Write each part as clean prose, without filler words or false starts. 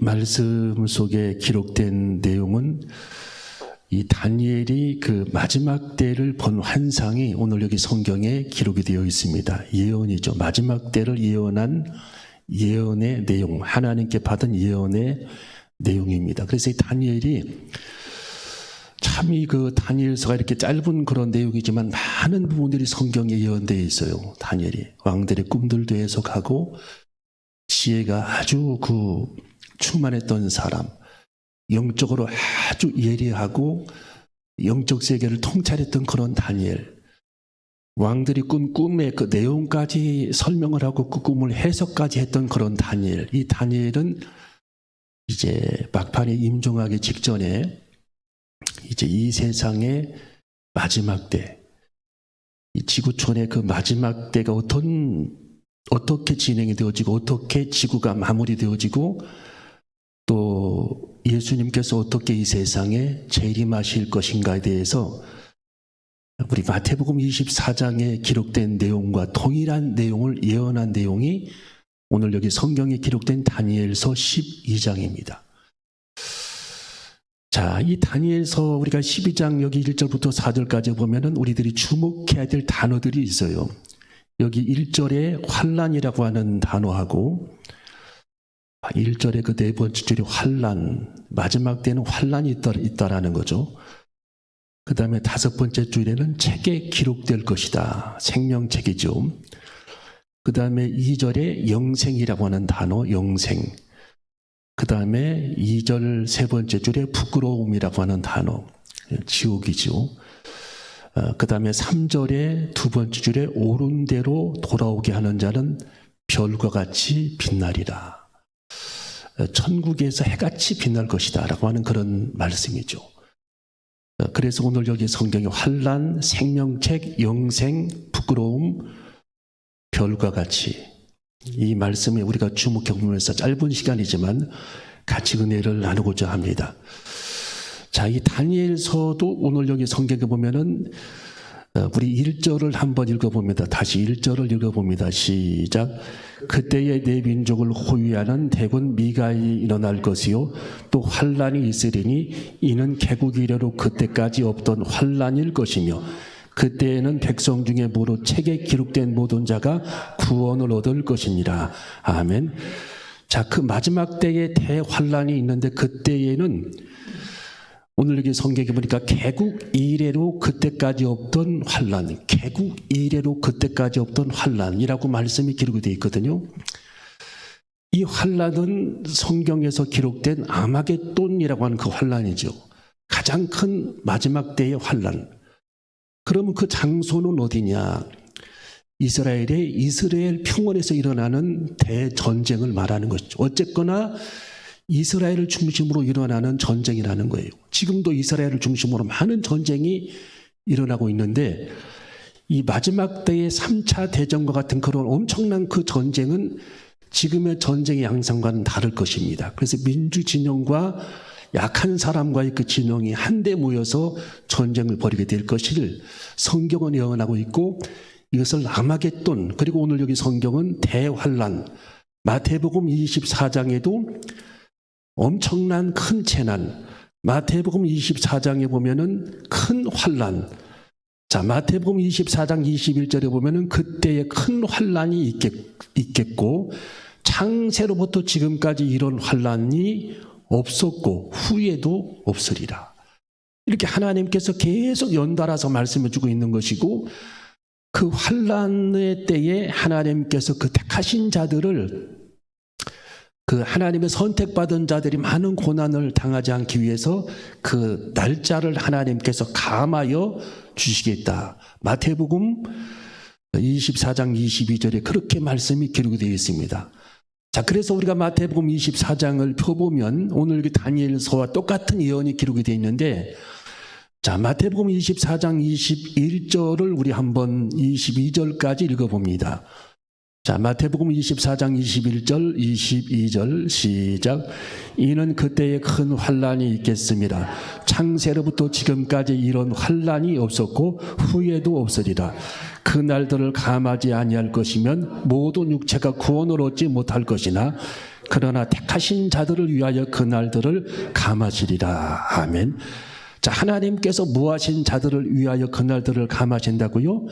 말씀 속에 기록된 내용은 이 다니엘이 그 마지막 때를 본 환상이 오늘 여기 성경에 기록이 되어 있습니다. 예언이죠. 마지막 때를 예언한 예언의 내용, 하나님께 받은 예언의 내용입니다. 그래서 이 다니엘이 참 이 그 다니엘서가 이렇게 짧은 그런 내용이지만 많은 부분들이 성경에 예언되어 있어요. 다니엘이 왕들의 꿈들도 해석하고 지혜가 아주 충만했던 사람, 영적으로 아주 예리하고 영적 세계를 통찰했던 그런 다니엘, 왕들이 꾼 꿈의 그 내용까지 설명을 하고 그 꿈을 해석까지 했던 그런 다니엘. 이 다니엘은 이제 막판에 임종하기 직전에 이제 이 세상의 마지막 때, 이 지구촌의 그 마지막 때가 어떻게 진행이 되어지고 어떻게 지구가 마무리되어지고 또 예수님께서 어떻게 이 세상에 재림하실 것인가에 대해서 우리 마태복음 24장에 기록된 내용과 동일한 내용을 예언한 내용이 오늘 여기 성경에 기록된 다니엘서 12장입니다. 자, 이 다니엘서 우리가 12장 여기 1절부터 4절까지 보면은 우리들이 주목해야 될 단어들이 있어요. 여기 1절에 환란이라고 하는 단어하고 1절에 그 네 번째 줄이 환란, 마지막 때는 환란이 있다라는 거죠. 그 다음에 다섯 번째 줄에는 책에 기록될 것이다. 생명책이죠. 그 다음에 2절에 영생이라고 하는 단어, 영생. 그 다음에 2절 세 번째 줄에 부끄러움이라고 하는 단어, 지옥이죠. 그 다음에 3절에 두 번째 줄에 옳은 대로 돌아오게 하는 자는 별과 같이 빛나리라. 천국에서 해같이 빛날 것이다 라고 하는 그런 말씀이죠. 그래서 오늘 여기 성경에 환란, 생명책, 영생, 부끄러움, 별과 같이 이 말씀에 우리가 주목해 보면서 짧은 시간이지만 같이 은혜를 나누고자 합니다. 자, 이 다니엘서도 오늘 여기 성경에 보면은 우리 1절을 한번 읽어봅니다. 다시 1절을 읽어봅니다. 시작. 그때에 내 민족을 호위하는 대군 미가이 일어날 것이요 또 환란이 있으리니 이는 개국 이래로 그때까지 없던 환란일 것이며 그때에는 백성 중에 무릇 책에 기록된 모든 자가 구원을 얻을 것이니라. 아멘. 자, 그 마지막 때에 대환란이 있는데 그때에는 오늘 여기 성경에 보니까 개국 이래로 그때까지 없던 환란, 개국 이래로 그때까지 없던 환란이라고 말씀이 기록이 되어 있거든요. 이 환란은 성경에서 기록된 아마겟돈이라고 하는 그 환란이죠. 가장 큰 마지막 때의 환란. 그러면 그 장소는 어디냐? 이스라엘 평원에서 일어나는 대전쟁을 말하는 것이죠. 어쨌거나 이스라엘을 중심으로 일어나는 전쟁이라는 거예요. 지금도 이스라엘을 중심으로 많은 전쟁이 일어나고 있는데 이 마지막 때의 3차 대전과 같은 그런 엄청난 그 전쟁은 지금의 전쟁의 양상과는 다를 것입니다. 그래서 민주 진영과 약한 사람과의 그 진영이 한데 모여서 전쟁을 벌이게 될 것을 성경은 예언하고 있고 이것을 아마겟돈, 그리고 오늘 여기 성경은 대환란, 마태복음 24장에도 엄청난 큰 재난, 마태복음 24장에 보면은 큰 환란. 자, 마태복음 24장 21절에 보면은 그때에 큰 환란이 있겠고 창세로부터 지금까지 이런 환란이 없었고 후에도 없으리라. 이렇게 하나님께서 계속 연달아서 말씀해 주고 있는 것이고 그 환란의 때에 하나님께서 그 택하신 자들을 그 하나님의 선택받은 자들이 많은 고난을 당하지 않기 위해서 그 날짜를 하나님께서 감하여 주시겠다. 마태복음 24장 22절에 그렇게 말씀이 기록이 되어 있습니다. 자, 그래서 우리가 마태복음 24장을 펴보면 오늘 그 다니엘서와 똑같은 예언이 기록이 되어 있는데 자, 마태복음 24장 21절을 우리 한번 22절까지 읽어봅니다. 자, 마태복음 24장 21절, 22절 시작. 이는 그때에 큰 환란이 있겠습니다. 창세로부터 지금까지 이런 환란이 없었고 후에도 없으리라. 그 날들을 감하지 아니할 것이면 모든 육체가 구원을 얻지 못할 것이나 그러나 택하신 자들을 위하여 그 날들을 감하시리라. 아멘. 자, 하나님께서 무하신 자들을 위하여 그 날들을 감하신다고요?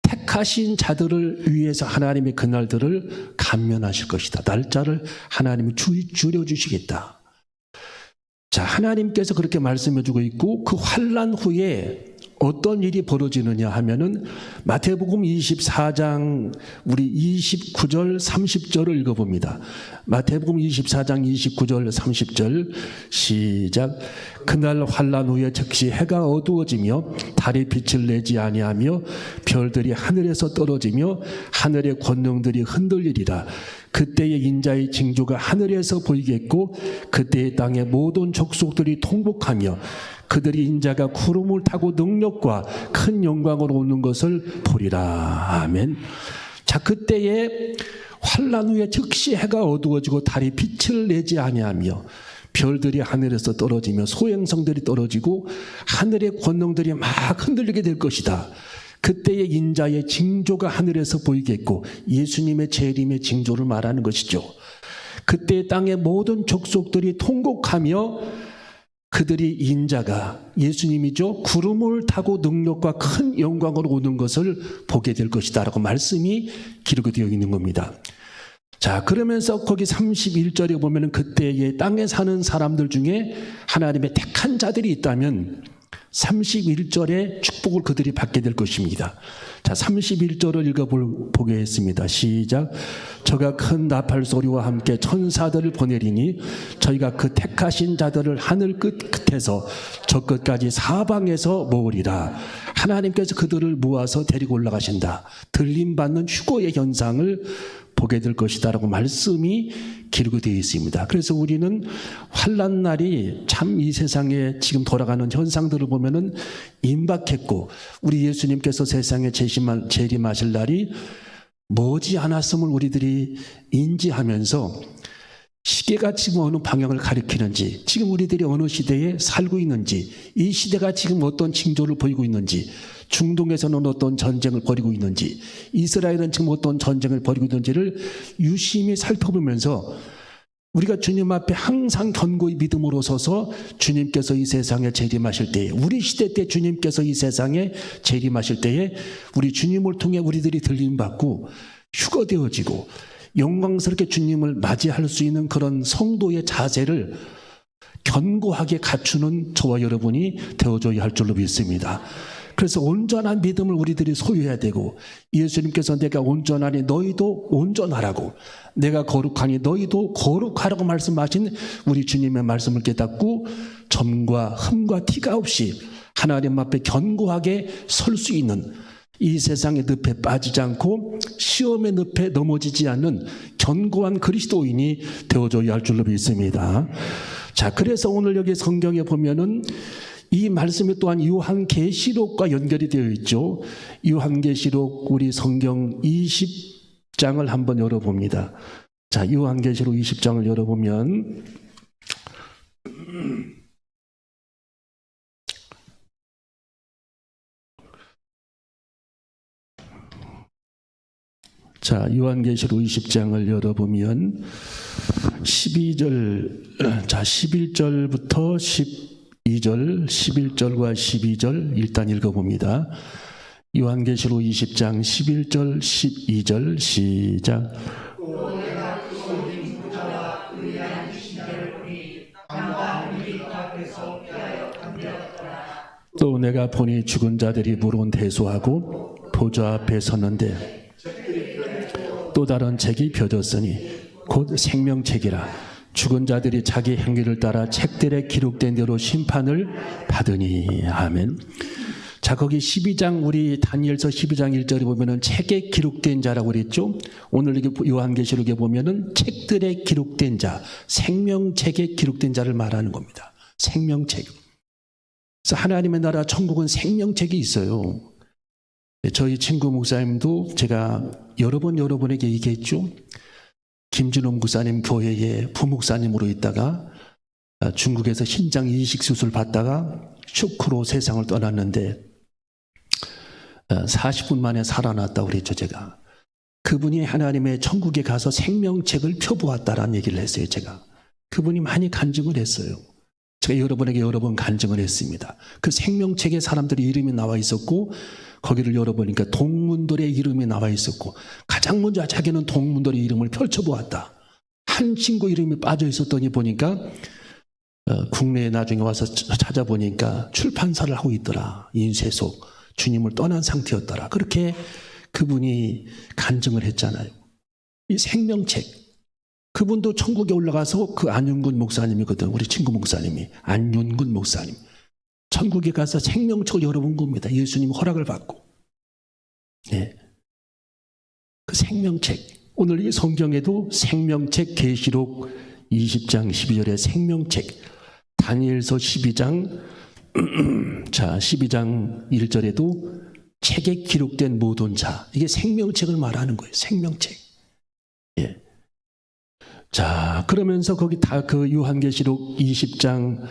택하신 자들을 위해서 하나님이 그날들을 감면하실 것이다. 날짜를 하나님이 줄여주시겠다. 자, 하나님께서 그렇게 말씀해주고 있고 그 환난 후에 어떤 일이 벌어지느냐 하면은 마태복음 24장 우리 29절 30절을 읽어봅니다. 마태복음 24장 29절 30절 시작. 그날 환난 후에 즉시 해가 어두워지며 달이 빛을 내지 아니하며 별들이 하늘에서 떨어지며 하늘의 권능들이 흔들리리라. 그때의 인자의 징조가 하늘에서 보이겠고 그때의 땅의 모든 족속들이 통곡하며 그들이 인자가 구름을 타고 능력과 큰 영광으로 오는 것을 보리라. 아멘. 자, 그때에 환난 후에 즉시 해가 어두워지고 달이 빛을 내지 아니하며 별들이 하늘에서 떨어지며 소행성들이 떨어지고 하늘의 권능들이 막 흔들리게 될 것이다. 그때의 인자의 징조가 하늘에서 보이겠고 예수님의 재림의 징조를 말하는 것이죠. 그때 땅의 모든 족속들이 통곡하며 그들이 인자가 예수님이죠. 구름을 타고 능력과 큰 영광으로 오는 것을 보게 될 것이다 라고 말씀이 기록이 되어 있는 겁니다. 자, 그러면서 거기 31절에 보면 그때의 땅에 사는 사람들 중에 하나님의 택한 자들이 있다면 31절에 축복을 그들이 받게 될 것입니다. 자, 31절을 읽어보겠습니다. 시작. 저가 큰 나팔 소리와 함께 천사들을 보내리니 저희가 그 택하신 자들을 하늘 끝에서 저 끝까지 사방에서 모으리라. 하나님께서 그들을 모아서 데리고 올라가신다. 들림받는 휴거의 현상을 보게 될 것이다 라고 말씀이 기록이 되어 있습니다. 그래서 우리는 환난 날이 참 이 세상에 지금 돌아가는 현상들을 보면은 임박했고 우리 예수님께서 세상에 재림하실 날이 머지 않았음을 우리들이 인지하면서 시계가 지금 어느 방향을 가리키는지, 지금 우리들이 어느 시대에 살고 있는지, 이 시대가 지금 어떤 징조를 보이고 있는지, 중동에서는 어떤 전쟁을 벌이고 있는지, 이스라엘은 지금 어떤 전쟁을 벌이고 있는지를 유심히 살펴보면서 우리가 주님 앞에 항상 견고히 믿음으로 서서 주님께서 이 세상에 재림하실 때에, 우리 시대 때 주님께서 이 세상에 재림하실 때에 우리 주님을 통해 우리들이 들림받고 휴거되어지고 영광스럽게 주님을 맞이할 수 있는 그런 성도의 자세를 견고하게 갖추는 저와 여러분이 되어줘야 할 줄로 믿습니다. 그래서 온전한 믿음을 우리들이 소유해야 되고 예수님께서 내가 온전하니 너희도 온전하라고, 내가 거룩하니 너희도 거룩하라고 말씀하신 우리 주님의 말씀을 깨닫고 점과 흠과 티가 없이 하나님 앞에 견고하게 설 수 있는, 이 세상의 늪에 빠지지 않고 시험의 늪에 넘어지지 않는 견고한 그리스도인이 되어줘야 할 줄로 믿습니다. 자, 그래서 오늘 여기 성경에 보면은 이 말씀이 또한 요한계시록과 연결이 되어 있죠. 요한계시록 우리 성경 20장을 한번 열어봅니다. 자, 요한계시록 20장을 열어보면 자, 요한계시록 20장을 열어보면 12절, 자, 11절부터 12절, 11절과 12절 일단 읽어봅니다. 요한계시록 20장 11절, 12절 시작. 또 내가 보니 죽은 자들이 물은 대소하고 보좌 앞에 섰는데 또 다른 책이 펴졌으니 곧 생명책이라. 죽은 자들이 자기 행위를 따라 책들에 기록된 대로 심판을 받으니. 아멘. 자, 거기 12장 우리 다니엘서 12장 1절에 보면은 책에 기록된 자라고 그랬죠. 오늘 요한계시록에 보면은 책들에 기록된 자, 생명책에 기록된 자를 말하는 겁니다. 생명책. 그래서 하나님의 나라 천국은 생명책이 있어요. 저희 친구 목사님도 제가 여러 번 여러분에게 얘기했죠. 김준호 목사님 교회의 부목사님으로 있다가 중국에서 신장 이식 수술 받다가 쇼크로 세상을 떠났는데 40분 만에 살아났다고 그랬죠. 제가 그분이 하나님의 천국에 가서 생명책을 펴보았다라는 얘기를 했어요. 제가 그분이 많이 간증을 했어요. 제가 여러분에게 여러 번 간증을 했습니다. 그 생명책에 사람들의 이름이 나와 있었고 거기를 열어보니까 동문들의 이름이 나와 있었고 가장 먼저 자기는 동문들의 이름을 펼쳐보았다. 한 친구 이름이 빠져 있었더니 보니까 국내에 나중에 와서 찾아보니까 출판사를 하고 있더라. 인쇄소 주님을 떠난 상태였더라. 그렇게 그분이 간증을 했잖아요. 이 생명책 그분도 천국에 올라가서 그 안윤근 목사님이거든. 우리 친구 목사님이 안윤근 목사님 천국에 가서 생명책을 열어본 겁니다. 예수님 허락을 받고. 네. 그 생명책 오늘 이 성경에도 생명책 계시록 20장 12절에 생명책 다니엘서 12장 자 12장 1절에도 책에 기록된 모든 자 이게 생명책을 말하는 거예요. 생명책. 예. 자 그러면서 거기 다 그 요한계시록 20장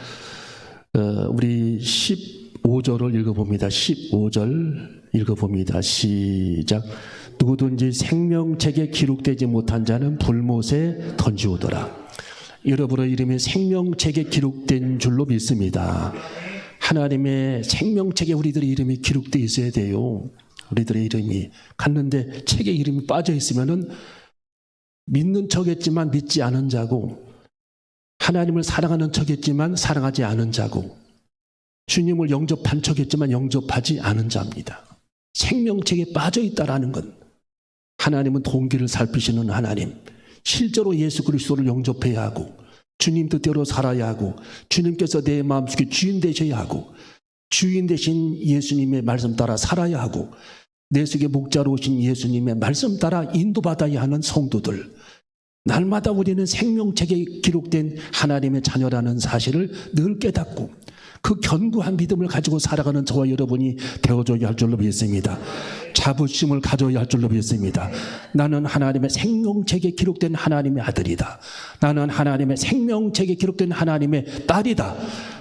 우리 15절을 읽어봅니다. 15절 읽어봅니다. 시작. 누구든지 생명책에 기록되지 못한 자는 불못에 던지오더라. 여러분의 이름이 생명책에 기록된 줄로 믿습니다. 하나님의 생명책에 우리들의 이름이 기록되어 있어야 돼요. 우리들의 이름이 갔는데 책에 이름이 빠져 있으면은 믿는 척했지만 믿지 않은 자고 하나님을 사랑하는 척했지만 사랑하지 않은 자고 주님을 영접한 척했지만 영접하지 않은 자입니다. 생명책에 빠져 있다라는 건 하나님은 동기를 살피시는 하나님, 실제로 예수 그리스도를 영접해야 하고 주님 뜻대로 살아야 하고 주님께서 내 마음속에 주인 되셔야 하고 주인 되신 예수님의 말씀 따라 살아야 하고 내 속에 목자로 오신 예수님의 말씀 따라 인도받아야 하는 성도들, 날마다 우리는 생명책에 기록된 하나님의 자녀라는 사실을 늘 깨닫고 그 견고한 믿음을 가지고 살아가는 저와 여러분이 되어줘야 할 줄로 믿습니다. 자부심을 가져야 할 줄로 믿습니다. 나는 하나님의 생명책에 기록된 하나님의 아들이다. 나는 하나님의 생명책에 기록된 하나님의 딸이다.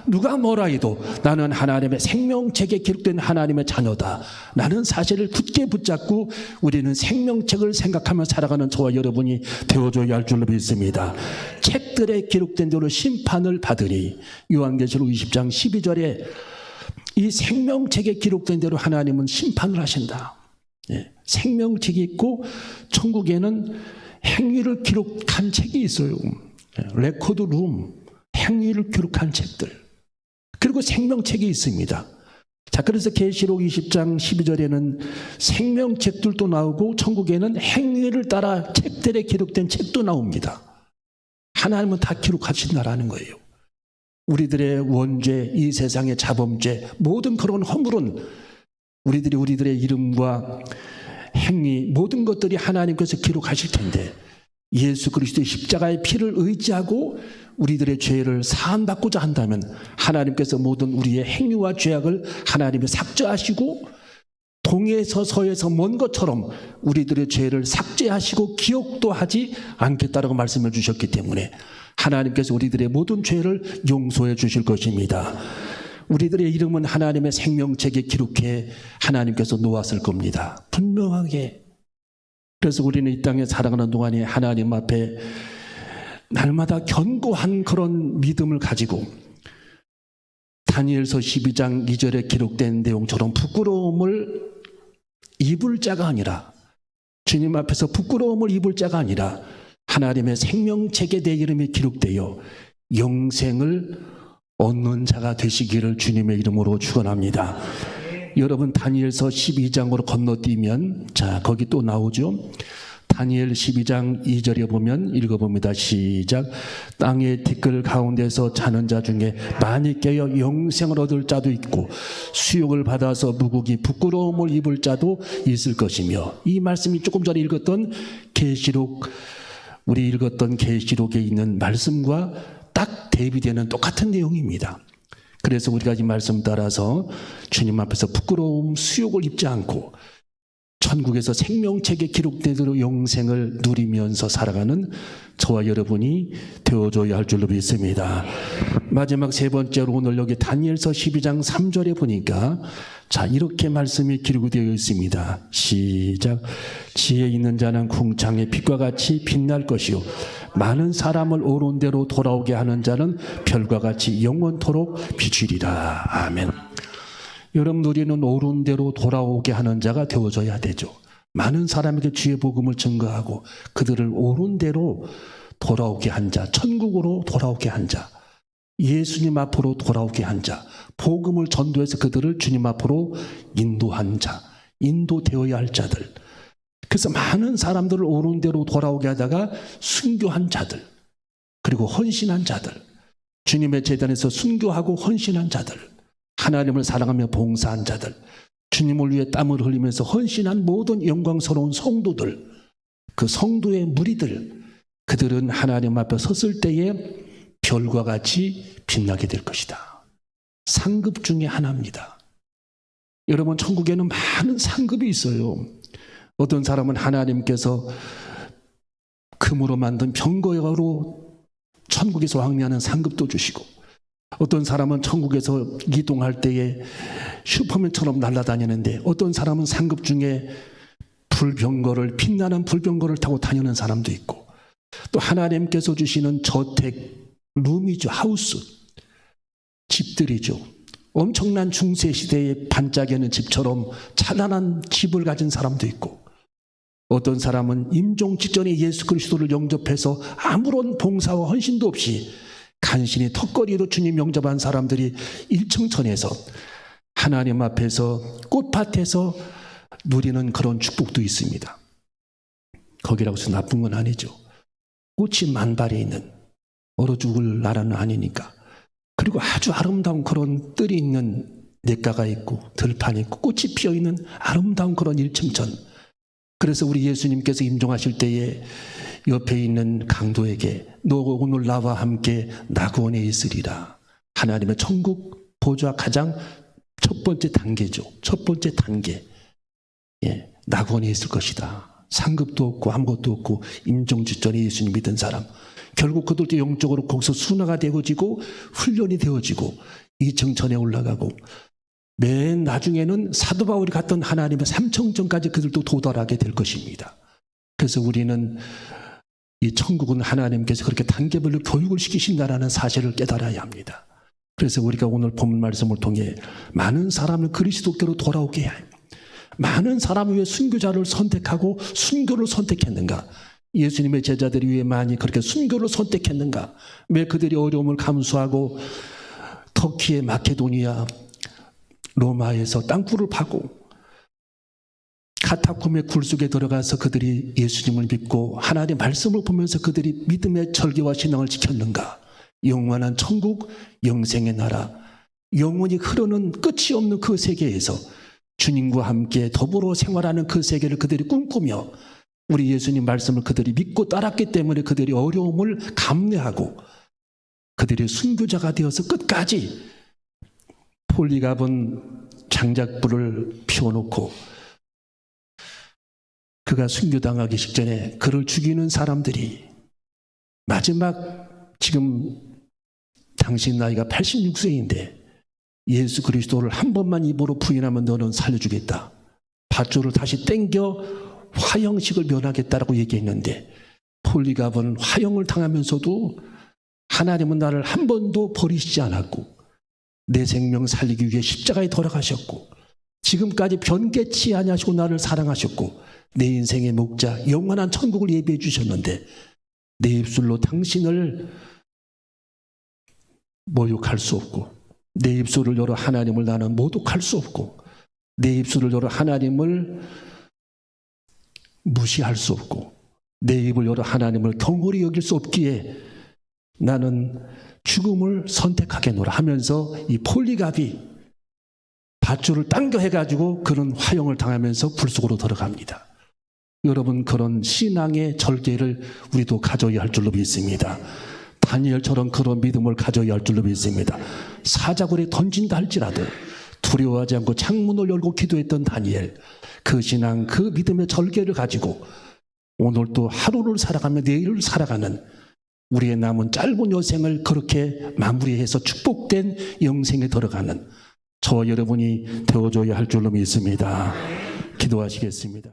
누가 뭐라 해도 나는 하나님의 생명책에 기록된 하나님의 자녀다. 라는 사실을 굳게 붙잡고 우리는 생명책을 생각하며 살아가는 저와 여러분이 되어줘야 할 줄로 믿습니다. 책들에 기록된 대로 심판을 받으니 요한계시록 20장 12절에 이 생명책에 기록된 대로 하나님은 심판을 하신다. 예, 생명책이 있고 천국에는 행위를 기록한 책이 있어요. 레코드룸, 행위를 기록한 책들. 그리고 생명책이 있습니다. 자, 그래서 계시록 20장 12절에는 생명책들도 나오고 천국에는 행위를 따라 책들에 기록된 책도 나옵니다. 하나님은 다 기록하신다라는 거예요. 우리들의 원죄, 이 세상의 자범죄, 모든 그런 허물은 우리들의 이름과 행위, 모든 것들이 하나님께서 기록하실 텐데 예수 그리스도의 십자가의 피를 의지하고 우리들의 죄를 사함받고자 한다면 하나님께서 모든 우리의 행위와 죄악을 하나님이 삭제하시고 동에서 서에서 먼 것처럼 우리들의 죄를 삭제하시고 기억도 하지 않겠다라고 말씀해 주셨기 때문에 하나님께서 우리들의 모든 죄를 용서해 주실 것입니다. 우리들의 이름은 하나님의 생명책에 기록해 하나님께서 놓았을 겁니다. 분명하게. 그래서 우리는 이 땅에 살아가는 동안에 하나님 앞에 날마다 견고한 그런 믿음을 가지고 다니엘서 12장 2절에 기록된 내용처럼 부끄러움을 입을 자가 아니라 주님 앞에서 부끄러움을 입을 자가 아니라 하나님의 생명책에 내 이름이 기록되어 영생을 얻는 자가 되시기를 주님의 이름으로 축원합니다. 여러분 다니엘서 12장으로 건너뛰면 자 거기 또 나오죠. 다니엘 12장 2절에 보면 읽어봅니다. 시작. 땅의 티끌 가운데서 자는 자 중에 많이 깨어 영생을 얻을 자도 있고 수욕을 받아서 무국이 부끄러움을 입을 자도 있을 것이며 이 말씀이 조금 전에 읽었던 계시록 우리 읽었던 계시록에 있는 말씀과 딱 대비되는 똑같은 내용입니다. 그래서 우리가 이 말씀 따라서 주님 앞에서 부끄러움, 수욕을 입지 않고 천국에서 생명책에 기록된 대로 영생을 누리면서 살아가는 저와 여러분이 되어줘야 할 줄로 믿습니다. 마지막 세 번째로 오늘 여기 다니엘서 12장 3절에 보니까 자, 이렇게 말씀이 기록되어 있습니다. 시작. 지혜 있는 자는 궁창의 빛과 같이 빛날 것이요 많은 사람을 옳은 대로 돌아오게 하는 자는 별과 같이 영원토록 비추리라. 아멘. 여러분, 우리는 옳은 대로 돌아오게 하는 자가 되어줘야 되죠. 많은 사람에게 주의 복음을 증거하고 그들을 옳은 대로 돌아오게 한 자, 천국으로 돌아오게 한 자, 예수님 앞으로 돌아오게 한 자, 복음을 전도해서 그들을 주님 앞으로 인도한 자, 인도되어야 할 자들. 그래서 많은 사람들을 옳은 대로 돌아오게 하다가 순교한 자들, 그리고 헌신한 자들, 주님의 재단에서 순교하고 헌신한 자들, 하나님을 사랑하며 봉사한 자들, 주님을 위해 땀을 흘리면서 헌신한 모든 영광스러운 성도들, 그 성도의 무리들, 그들은 하나님 앞에 섰을 때에 별과 같이 빛나게 될 것이다. 상급 중에 하나입니다. 여러분, 천국에는 많은 상급이 있어요. 어떤 사람은 하나님께서 금으로 만든 병거로 천국에서 왕래하는 상급도 주시고, 어떤 사람은 천국에서 이동할 때에 슈퍼맨처럼 날아다니는데, 어떤 사람은 상급 중에 불병거를, 빛나는 불병거를 타고 다니는 사람도 있고, 또 하나님께서 주시는 저택, 룸이죠. 하우스, 집들이죠. 엄청난 중세시대에 반짝이는 집처럼 찬란한 집을 가진 사람도 있고, 어떤 사람은 임종 직전에 예수 그리스도를 영접해서 아무런 봉사와 헌신도 없이 간신히 턱걸이로 주님 영접한 사람들이 일청천에서 하나님 앞에서 꽃밭에서 누리는 그런 축복도 있습니다. 거기라고 해서 나쁜 건 아니죠. 꽃이 만발해 있는, 얼어 죽을 나라는 아니니까. 그리고 아주 아름다운 그런 뜰이 있는 냇가가 있고 들판이 있고 꽃이 피어있는 아름다운 그런 일층천. 그래서 우리 예수님께서 임종하실 때에 옆에 있는 강도에게 너 오늘 나와 함께 낙원에 있으리라. 하나님의 천국 보좌 가장 첫 번째 단계죠. 첫 번째 단계. 예, 낙원에 있을 것이다. 상급도 없고 아무것도 없고 임종 직전에 예수님 믿은 사람. 결국 그들도 영적으로 거기서 순화가 되어지고 훈련이 되어지고 이층천에 올라가고, 맨 나중에는 사도 바울이 갔던 하나님의 삼청천까지 그들도 도달하게 될 것입니다. 그래서 우리는 이 천국은 하나님께서 그렇게 단계별로 교육을 시키신다라는 사실을 깨달아야 합니다. 그래서 우리가 오늘 본 말씀을 통해 많은 사람을 그리스도께로 돌아오게 해야 합니다. 많은 사람을 위해 순교자를 선택하고 순교를 선택했는가? 예수님의 제자들이 왜 많이 그렇게 순교를 선택했는가? 왜 그들이 어려움을 감수하고 터키의 마케도니아, 로마에서 땅굴을 파고 카타콤의 굴속에 들어가서 그들이 예수님을 믿고 하나님의 말씀을 보면서 그들이 믿음의 절개와 신앙을 지켰는가? 영원한 천국, 영생의 나라, 영원히 흐르는 끝이 없는 그 세계에서 주님과 함께 더불어 생활하는 그 세계를 그들이 꿈꾸며 우리 예수님 말씀을 그들이 믿고 따랐기 때문에 그들이 어려움을 감내하고 그들이 순교자가 되어서 끝까지 폴리갑은 장작불을 피워놓고 그가 순교당하기 직전에 그를 죽이는 사람들이 마지막, 지금 당신 나이가 86세인데 예수 그리스도를 한 번만 입으로 부인하면 너는 살려주겠다. 밧줄을 다시 땡겨 화형식을 면하겠다라고 얘기했는데, 폴리갑은 화형을 당하면서도 하나님은 나를 한 번도 버리시지 않았고 내 생명 살리기 위해 십자가에 돌아가셨고 지금까지 변개치 아니하시고 나를 사랑하셨고 내 인생의 목자 영원한 천국을 예비해 주셨는데 내 입술로 당신을 모욕할 수 없고 내 입술을 열어 하나님을 나는 모독할 수 없고 내 입술을 열어 하나님을 무시할 수 없고 내 입을 열어 하나님을 경홀히 여길 수 없기에 나는 죽음을 선택하겠노라 하면서 이 폴리갑이 밧줄을 당겨 해가지고 그런 화형을 당하면서 불 속으로 들어갑니다. 여러분, 그런 신앙의 절개를 우리도 가져야 할 줄로 믿습니다. 다니엘처럼 그런 믿음을 가져야 할 줄로 믿습니다. 사자굴에 던진다 할지라도 두려워하지 않고 창문을 열고 기도했던 다니엘, 그 신앙, 그 믿음의 절개를 가지고 오늘 또 하루를 살아가며 내일을 살아가는 우리의 남은 짧은 여생을 그렇게 마무리해서 축복된 영생에 들어가는 저와 여러분이 되어줘야 할 줄로 믿습니다. 기도하시겠습니다.